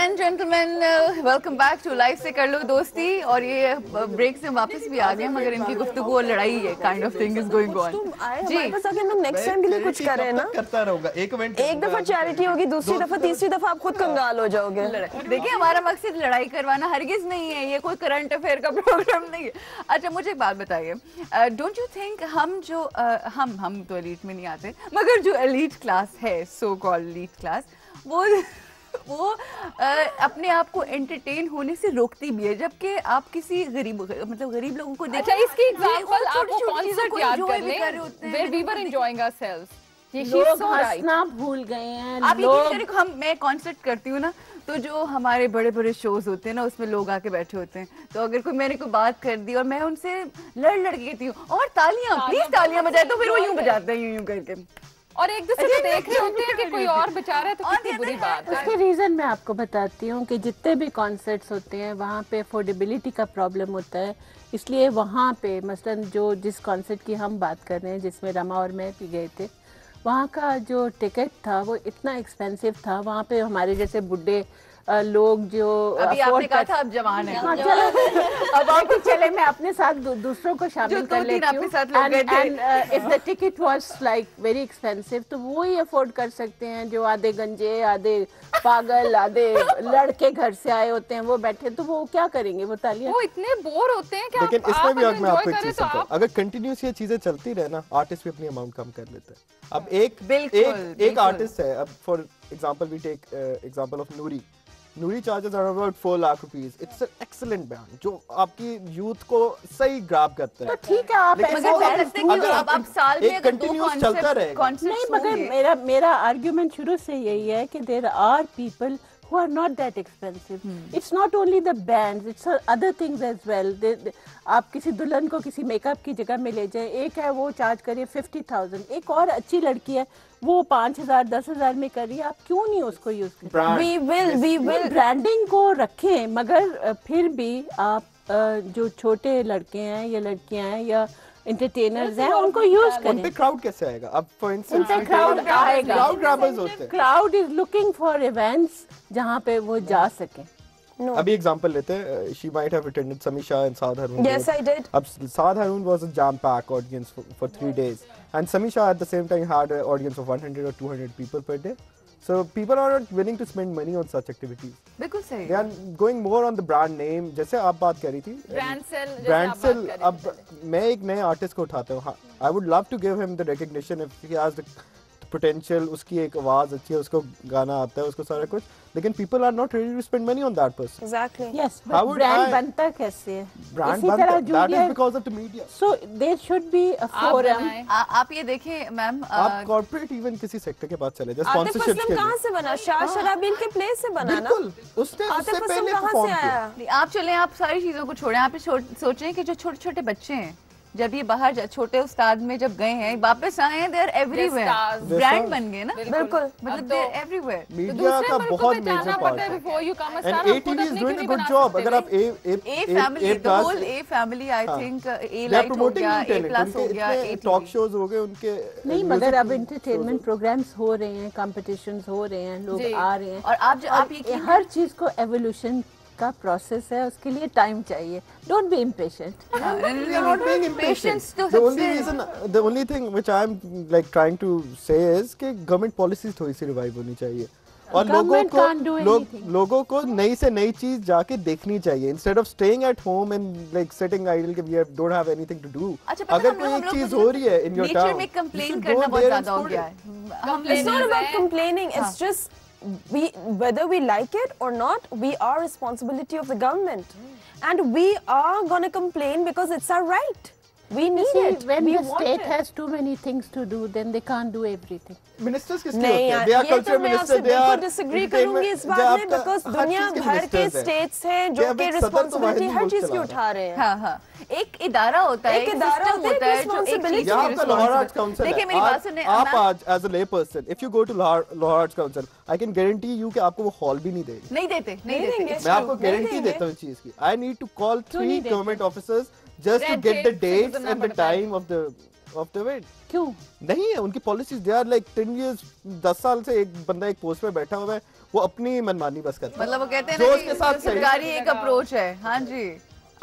And gentleman, welcome back to life से कर लो दोस्ती। और ये ब्रेक से वापस भी आ गए, मगर इनकी गुफ्तगू और लड़ाई है, kind of thing is going on. जी बस अगर हम नेक्स्ट टाइम के लिए कुछ कर रहे हैं ना, करता रहूंगा। एक दफा चैरिटी होगी, दूसरी दफा तीसरी दफा आप खुद कंगाल हो जाओगे। देखिए, हमारा मकसद लड़ाई करवाना हरगिज नहीं है, ये कोई करंट अफेयर का प्रोग्राम नहीं है। अच्छा, मुझे एक बात बताइए, डोंट यू थिंक हम जो हम तो एलीट में नहीं आते, मगर जो एलीट क्लास है, सो कॉल्ड एलीट क्लास, वो अपने आप को एंटरटेन होने से रोकती भी है, जबकि आप किसी गरीब लोगों को देखिए। अच्छा, इसकी एग्जांपल आपको कॉन्सर्ट याद कर लें where we were enjoying ourselves। ये लोग हंसना भूल गए हैं। आप यकीन करें, मैं कॉन्सर्ट करती हूँ ना, तो जो हमारे बड़े बड़े शोज होते हैं ना, उसमें लोग आके बैठे होते हैं, तो अगर कोई मैंने कोई बात कर दी और मैं उनसे लड़ के कहती हूँ और तालियां प्लीज तालियां बजाए, तो फिर वो यूं बजाते हैं, यूं करके, और एक दूसरे को देख रहे होते हैं कि कोई और बेचारा है, तो कितनी बुरी बात है। उसके रीजन मैं आपको बताती हूँ कि जितने भी कॉन्सर्ट्स होते हैं वहाँ पे अफोर्डेबिलिटी का प्रॉब्लम होता है, इसलिए वहाँ पे मसलन जिस कॉन्सर्ट की हम बात कर रहे हैं, जिसमें रमा और मैं भी गए थे, वहाँ का जो टिकट था वो इतना एक्सपेंसिव था। वहाँ पे हमारे जैसे बुढ़े लोग जो अभी आपने कहा था अब जवान है, हाँ, चलो अब आपको चले मैं अपने साथ दूसरों को शामिल कर लेती हूँ। And if the ticket was like very expensive, तो वो ही अफोर्ड कर सकते हैं जो आधे गंजे, आधे पागल, आधे लड़के घर से आए होते हैं, वो बैठे, तो वो क्या करेंगे, वो तालियां, वो इतने बोर होते हैं कि लेकिन इसमें भी मैं आपको एक चीज समझाऊं, अगर कंटिन्यूस ये चीजें चलती रहे ना, आर्टिस्ट भी अपनी अमाउंट कम कर लेते हैं। अब एक आर्टिस्ट है, अब for example we take example of Noori charges around about 4 lakh rupees. It's an excellent band जो आपकी यूथ को सही ग्रैब करता है। तो ठीक है, आप आप साल में कंटिन्यूस चलता रहेगा नहीं, मगर मेरा आर्गुमेंट शुरू से यही है कि there are people who are not that expensive. It's not only the bands, it's other things as well. आप किसी दुल्हन को किसी मेकअप की जगह में ले जाएं, एक है वो चार्ज करिए 50,000, एक और अच्छी लड़की है वो 5,000 10,000 में कर रही है, आप क्यों नहीं उसको यूज करें? We will ब्रांडिंग को रखें, मगर फिर भी आप जो छोटे लड़के हैं या लड़कियां हैं या एंटरटेनर्स हैं, उनको यूज करें। उन पे क्राउड कैसे आएगा? अब फॉर इंस्टेंस क्राउड आएगा, क्राउड ग्रैबर्स होते हैं। Crowd is looking for events जहां पे वो जा सके। अभी एग्जांपल लेते हैं, she might have attended Samisha and Saad Haroon. Yes, I did. अब Saad Haroon was a jam pack audience for 3 days and Samisha at the same time had an audience of 100 or 200 people per day. So people are not willing to spend money on such activities. बिल्कुल सही। They are going more on the brand name. जैसे आप बात कर रही थी, brand cell. अब मैं एक नए आर्टिस्ट को उठाता हूँ, I would love to give him the recognition if he has the potential, उसकी एक आवाज अच्छी है, उसको गाना आता है, उसको सारा कुछ, लेकिन people are not ready to spend money on that person. Exactly. Yes, but brand बनता कैसे है? Brand बनता, that is because of the media. So there should be a forum. आप ये देखें मैम, आप कॉर्पोरेट इवन किसी सेक्टर के पास चले जाए, स्पॉन्सरशिप के लिए कहाँ से बना? शाह शराबीन के प्ले से बना ना? बिल्कुल, उससे पहले परफॉर्म किया। आप चलें, आप सारी चीजों को छोड़ें, आप सोचें कि जो छोटे छोटे बच्चे हैं, जब ये बाहर छोटे उस्ताद में जब गए हैं, वापस आए हैं, दे आर एवरीवेयर, ब्रांड बन गए ना, बिल्कुल, मतलब दे आर एवरीवेयर। मीडिया का बहुत मेजर पार्ट है, and ATV is doing a good job। अगर आप A family, the whole A family, I think A light हो गया, A+ हो गया, टॉक शोज हो गए उनके। नहीं, मगर अब एंटरटेनमेंट प्रोग्राम्स हो रहे हैं, कॉम्पिटिशंस हो रहे हैं, लोग आ रहे हैं, और आप ये हर चीज को एवोल्यूशन का प्रोसेस है, उसके लिए टाइम चाहिए। Don't be impatient. We are not being impatient. The only thing which I am like trying to say is कि गवर्नमेंट पॉलिसीज थोड़ी सी रिवाइव होनी चाहिए, और लोगों को नई से नई चीज जाके देखनी चाहिए, instead of staying at home and like sitting idle कि we don't have anything to do. अगर कोई एक चीज हो रही है इन योर टाउन, में कंप्लेन करना बहुत ज्यादा हो गया है। It's not about complaining, it's just whether we like it or not, we are responsibility of the government, and we are gonna complain because it's our right. We need it. When the state has too many things to do, then they can't do everything. Ministers किसके होते हैं? They are culture minister, they are disagree करूंगी इस बात में, because दुनिया भर के स्टेट्स हैं जो कि रिस्पांसिबिलिटी हर चीज की उठा रहे हैं। हाँ हाँ, एक इदारा होता है, एक सिस्टम होता है जो एक चीज की आपका लाहौर आर्ट्स काउंसिल है। देखिए मेरी बात सुनिए, आप आज as a lay person if you go to Lahore arts council, I can guarantee you कि आपको वो हॉल भी नहीं देंगे। नहीं देते। मैं आपको गारंटी देता हूँ इस चीज की। I need to call 3 government officers just to get the dates and the time of the of the wait. क्यों नहीं है उनकी policies, they are like 10 years 10 साल से एक बंदा एक पोस्ट पे बैठा हुआ है, वो अपनी मनमानी बस करता है। मतलब वो कहते हैं जो ना उसके कि साथ सही सरकारी एक अप्रोच है। हाँ जी,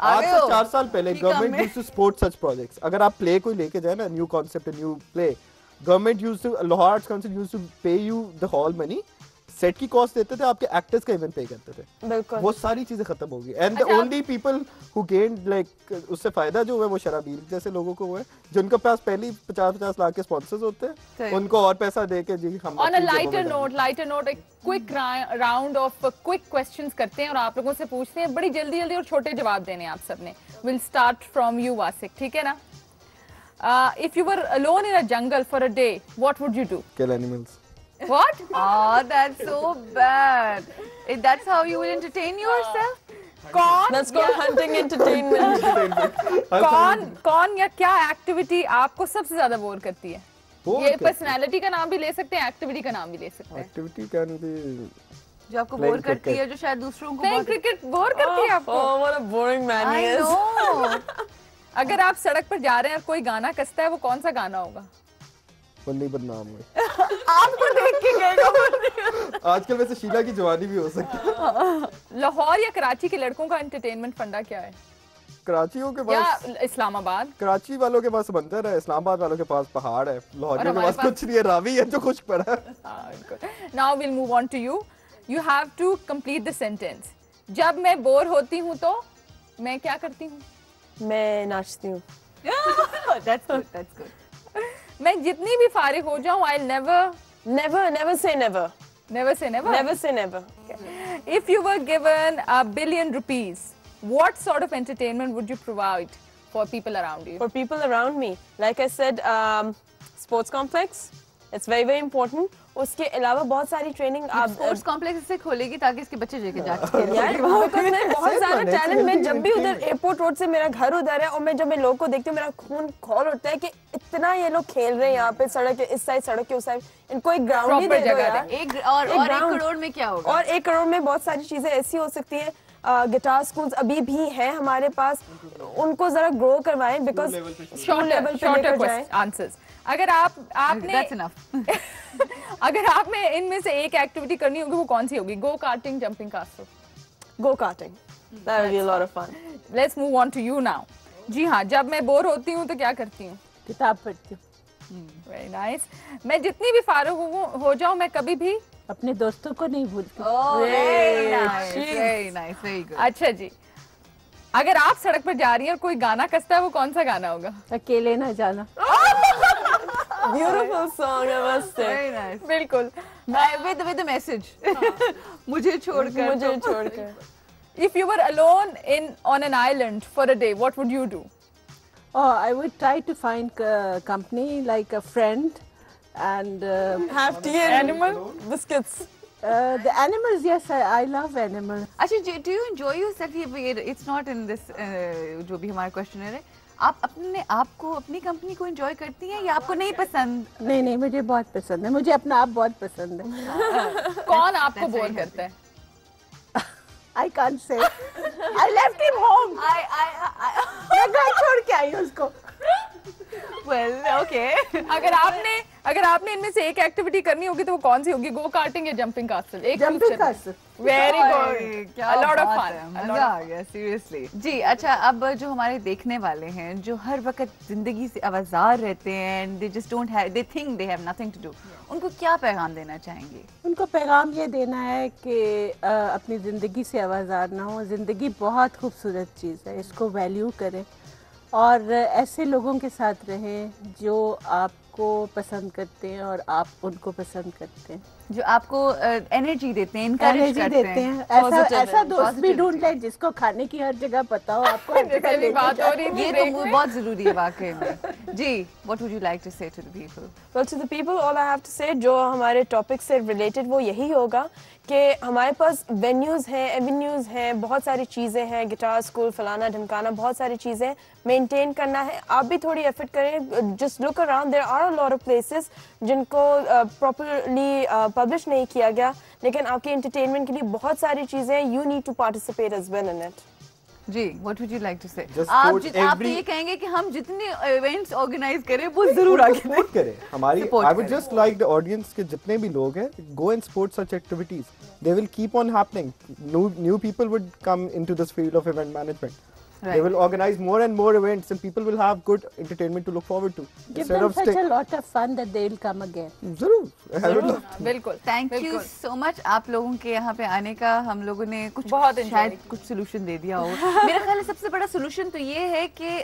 आज आगे से हो। 4 साल पहले ठीक है, गवर्नमेंट हमें- used to support such projects. अगर आप प्ले कोई लेके जाए ना, new concept, new play, government used to, Lahore arts council used to pay you the hall money, set की कॉस्ट देते थे, आपके एक्टर्स का इवेंट पे करते थे। बिल्कुल। वो सारी चीजें खत्म हो गई and the only people who gained like उससे फायदा जो हुआ वो शराबील जैसे लोगों को हुआ है, जिनके पास पहले ही 50-50 लाख के स्पॉन्सर्स होते हैं, उनको और पैसा देके जी हम ऑन अ लाइटर नोट एक quick round of quick questions करते हैं और आप लोगों से पूछते हैं, बड़ी जल्दी जल्दी और छोटे जवाब देने आप सबने। विल स्टार्ट फ्रॉम यू वासिक, ठीक है ना? If you were alone in a jungle for a day, what would you do? Kill animals. What? Oh, that's so bad. That's how you will entertain yourself? कौन Let's go hunting entertainment. कौन या क्या activity आपको सबसे ज्यादा bore करती है? ये पर्सनालिटी का नाम भी ले सकते हैं, एक्टिविटी का नाम भी ले सकते हैं। एक्टिविटी कैन बी जो आपको बोर करती है, जो शायद दूसरों को प्लेइंग क्रिकेट बोर करती है आपको? Oh, what a boring man he I is. know. अगर आप सड़क पर जा रहे हैं और कोई गाना कसता है, वो कौन सा गाना होगा? बंदी बदनाम हुए। आपको देख के गएगा। आजकल वैसे शीला की जवानी भी हो सकती है। लाहौर या कराची के लड़कों का एंटरटेनमेंट फंडा क्या है? कराचियों के या पास, इस्लामाबाद? कराची वालों के पास समंदर है, इस्लामाबाद वालों के पास पहाड़ है, लाहौरियों के हमारे पास कुछ नहीं है, रावी है जो खुश पड़ा है। Now will move on to you. You have to complete the sentence. जब मैं बोर होती हूँ तो मैं क्या करती हूँ? मैं नाचती हूँ। That's good. That's good. मैं जितनी भी फारिग हो जाऊं, I'll Never say never. never say never. Never say never. If you were given $1 billion, what sort of entertainment would you provide for people around you? For people around me, like I said, sports complex. It's very very important. उसके अलावा बहुत सारी training आप sports complex से खोलेगी ताकि इसके बच्चे जाके जाके यार बिकॉज़ मैं बहुत सारा टैलेंट, मैं जब भी उधर एयरपोर्ट रोड से, मेरा घर उधर है और मैं जब मैं लोगों को देखती हूँ मेरा खून खौल उठता है कि इतना ये लोग खेल रहे हैं यहाँ पे, सड़क के इस साइड, सड़क के उस साइड, इनको एक ग्राउंड ही दे दो यार। एक और 1 करोड़ में क्या होगा? और 1 करोड़ में बहुत सारी चीजें ऐसी हो सकती हैं। गिटार स्कूल्स अभी भी हैं हमारे पास, उनको जरा ग्रो करवाएं बिकॉज स्कूल लेवल पे लेकर जाएं। आंसर्स। अगर आपने That's enough. अगर आप में इनमें से एक एक्टिविटी करनी होगी, वो कौन सी होगी? Go karting, jumping castle? Go karting. That would be a lot of fun. Let's move on to you now. जी हाँ, जब मैं बोर होती हूँ तो क्या करती हूँ? किताब पढ़ती हूँ। Very nice. मैं जितनी भी फारिग हो जाऊँ, मैं कभी भी अपने दोस्तों को नहीं भूलती। Oh, very nice. Very nice. Very good. अच्छा जी, अगर आप सड़क पर जा रही हैं और कोई गाना कसता है, वो कौन सा गाना होगा? अकेले ना जाना। Beautiful song, I must say. Very nice. बिल्कुल। With a message. मुझे छोड़कर. If you were alone on an island for a day, what would you do? Oh, I would try to find company like a friend and Have tea and biscuits. the animals. Yes, I love animals. अच्छा, do you enjoy yourself? It's not in this जो भी हमारा questionnaire है। आप अपने आप को, अपनी कंपनी को एंजॉय करती हैं या आपको नहीं पसंद? नहीं, मुझे बहुत पसंद है, मुझे अपना आप बहुत पसंद है। कौन आपको बोर करता है? I can't say. I left him home. मैं घर छोड़ के आई उसको। Well, okay. अगर आपने इनमें से एक एक्टिविटी करनी होगी तो वो कौन सी होगी? गो कार्टिंग या जंपिंग कास्टल? एक जंपिंग कास्टल। वेरी गुड, क्या a lot of बात fun, है, मजा आ गया सीरियसली। जी अच्छा, अब जो हमारे देखने वाले हैं जो हर वक्त जिंदगी से आवाज़ार रहते हैं, they just don't have, they think they have nothing to do, उनको क्या पैगाम देना चाहेंगे? उनको पैगाम ये देना है कि अपनी ज़िंदगी से आवाज़ार ना हो। ज़िंदगी बहुत खूबसूरत चीज़ है, इसको वैल्यू करें और ऐसे लोगों के साथ रहें जो आपको पसंद करते हैं और आप उनको पसंद करते हैं, जो आपको एनर्जी देते हैं, इनकरेज करते हैं। ऐसा दोस्त भी ढूंढ लें जिसको खाने की हर जगह पता हो, आपको हर जगह ले बात हो रही ये तो बहुत जरूरी है वाकई में। जी, what would you like to say to the people? Well, to the people, all I have to say, जो हमारे टॉपिक से रिलेटेड वो यही होगा कि हमारे पास वेन्यूज़ हैं, एवेन्यूज़ हैं, बहुत सारी चीज़ें हैं, गिटार स्कूल, फलाना ढमकाना, बहुत सारी चीज़ें मेंटेन करना है। आप भी थोड़ी एफर्ट करें, just look around, there are a lot of places जिनको प्रॉपरली पब्लिश नहीं किया गया, लेकिन आपके एंटरटेनमेंट के लिए बहुत सारी चीज़ें, you need to participate as well in it. जी, what would you like to say? आप ये कहेंगे कि हम जितने इवेंट्स ऑर्गेनाइज करें वो जरूर आगे सपोर्ट करें हमारी। I would just like the audience के जितने भी लोग हैं, go and support such activities. They will keep on happening. New people would come into this field of event management. Right. They will organize more and more events, and people will have good entertainment to look forward to. Give them such a lot of fun that they will come again. जरूर, बिल्कुल। Thank you so much आप लोगों के यहाँ पे आने का। हम लोगों ने कुछ शायद कुछ सोल्यूशन दे दिया हो। मेरा ख्याल है सबसे बड़ा सोल्यूशन तो ये है कि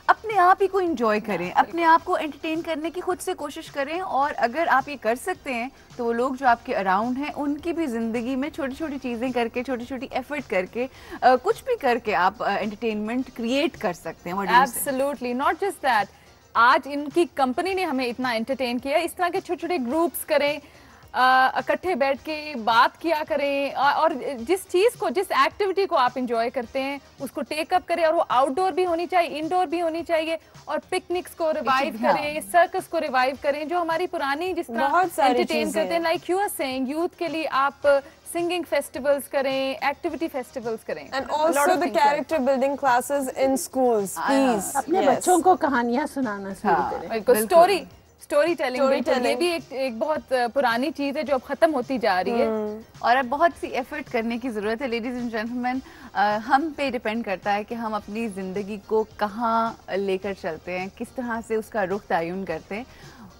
अपने आप ही को एंजॉय करें, अपने आप को एंटरटेन करने की खुद से कोशिश करें, और अगर आप ये कर सकते हैं तो वो लोग जो आपके अराउंड हैं उनकी भी ज़िंदगी में छोटी छोटी चीज़ें करके, छोटी छोटी एफर्ट करके, कुछ भी करके आप एंटरटेनमेंट क्रिएट कर सकते हैं। एब्सोल्युटली, नॉट जस्ट दैट, आज इनकी कंपनी ने हमें इतना एंटरटेन किया, इस तरह के छोटे छोटे ग्रुप्स करें, इकट्ठे बैठ के बात किया करें, और जिस चीज़ को, जिस एक्टिविटी को आप इंजॉय करते हैं उसको टेक अप करें, और वो आउटडोर भी होनी चाहिए, इंडोर भी होनी चाहिए, और पिकनिक्स को रिवाइव करें, सर्कस को रिवाइव करें, जो हमारी पुरानी जिस तरह एंटरटेन करते हैं, like you are saying, youth के लिए आप सिंगिंग फेस्टिवल्स करें, एक्टिविटी फेस्टिवल्स करें, and also the character building classes in schools, please। अपने बच्चों को कहानियां सुनाना शुरू करें। स्टोरी टेलिंग ये भी एक बहुत पुरानी चीज है जो अब खत्म होती जा रही है, और अब बहुत सी एफर्ट करने की ज़रूरत है। लेडीज़ एंड जेंटलमैन, हम पे डिपेंड करता है कि हम अपनी ज़िंदगी को कहाँ लेकर चलते हैं, किस तरह से उसका रुख तयन करते हैं।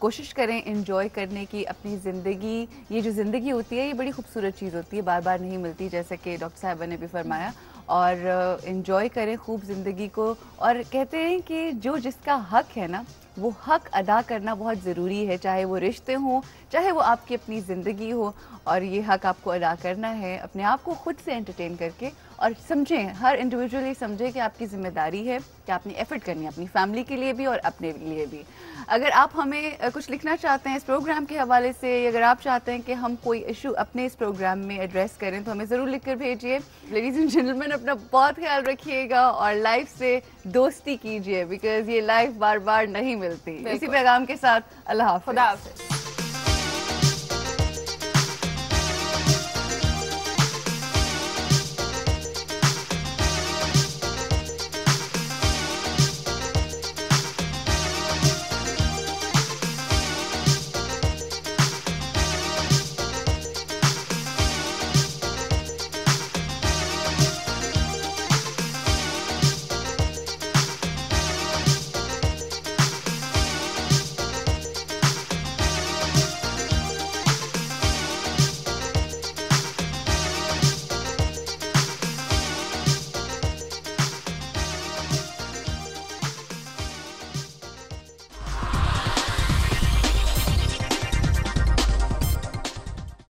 कोशिश करें एंजॉय करने की अपनी ज़िंदगी। ये जो ज़िंदगी होती है ये बड़ी खूबसूरत चीज़ होती है, बार बार नहीं मिलती, जैसे कि डॉक्टर साहबा ने भी फरमाया। और एंजॉय करें खूब ज़िंदगी को, और कहते हैं कि जो जिसका हक है ना, वो हक अदा करना बहुत ज़रूरी है, चाहे वो रिश्ते हों, चाहे वो आपकी अपनी ज़िंदगी हो, और ये हक आपको अदा करना है अपने आप को खुद से एंटरटेन करके। और समझें, हर इंडिविजुअली समझें कि आपकी ज़िम्मेदारी है कि आपने एफर्ट करनी है अपनी फैमिली के लिए भी और अपने लिए भी। अगर आप हमें कुछ लिखना चाहते हैं इस प्रोग्राम के हवाले से, अगर आप चाहते हैं कि हम कोई इशू अपने इस प्रोग्राम में एड्रेस करें तो हमें ज़रूर लिख कर भेजिए। लेडीज़ एंड जेंटलमैन, अपना बहुत ख्याल रखिएगा और लाइफ से दोस्ती कीजिए, बिकॉज ये लाइफ बार बार नहीं मिलती। इसी पैगाम के साथ अल्लाह हाफ़िज़।